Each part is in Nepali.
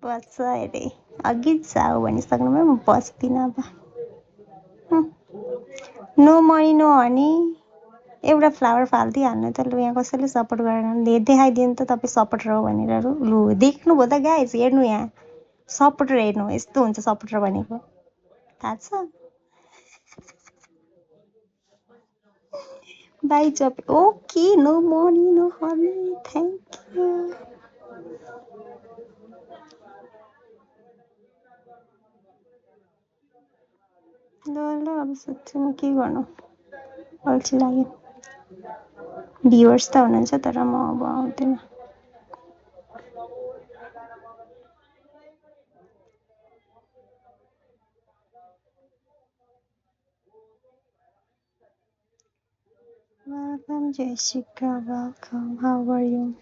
बस्छ अरे अघि जाऊ भनिसक्नुमा म बस्दिनँ अब नो मनी नो हनी एउटा फ्लावर फालिदिइहाल्नु त लु यहाँ कसैले सपोर्ट गरेन देखाइदिनु त तपाईँ सपोर्टर हो भनेर लु देख्नुभयो त गाइस हेर्नु यहाँ सपोर्टर हेर्नु यस्तो हुन्छ सपोर्टर भनेको थाहा छ बाई चप okay no money no honey thank you ल ल अब सोध्छु म के गर्नु अल्छी लाग्यो भ्युवर्स त हुनुहुन्छ तर म अब आउँदैन Welcome Jessica, welcome. How are you?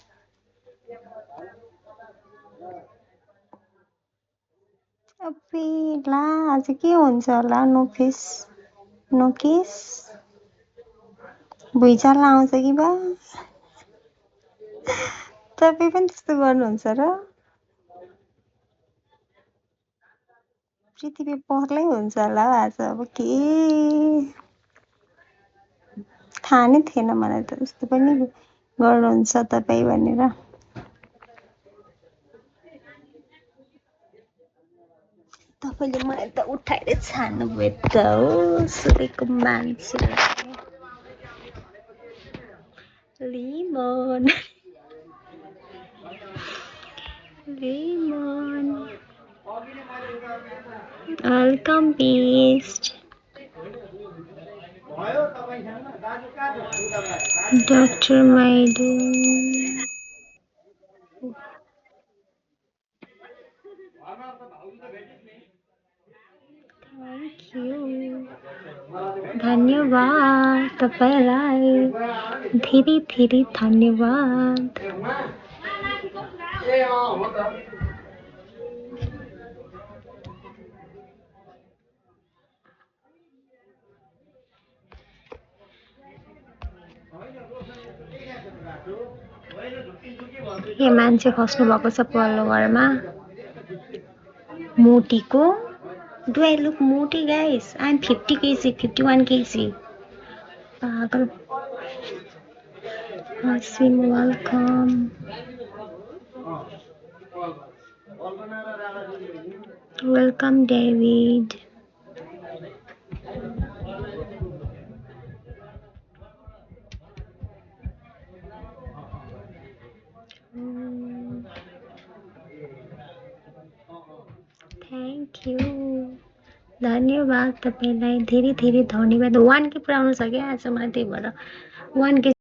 अबे ला आज के हुन्छ होला नो फेस नो केस भुइँचालो आउँछ कि बा तपाईँ पनि त्यस्तो गर्नुहुन्छ र पृथ्वी पर्लै हुन्छ होला आज अब के थाहा नै थिएन मलाई त यस्तो पनि गर्नुहुन्छ तपाईँ भनेर तपाईँले मलाई त उठाएर छान्नुभयो त हो सुरेको मान्छे लिमन लिमन वेलकम बेस्ट डाक्टर माइडु थ्याङ्क यू धन्यवाद तपाईँलाई धेरै धेरै धन्यवाद यहाँ मान्छे खस्नु भएको छ पल्लो घरमा मोटीको डु आई लुक मोटी guys I am 50 KG 51 KG पागल हसिम welcome welcome David thank you धन्यवाद तपाईँलाई धेरै धेरै धन्यवाद 1K पुऱ्याउनु छ क्या आज मलाई त्यही भएर 1K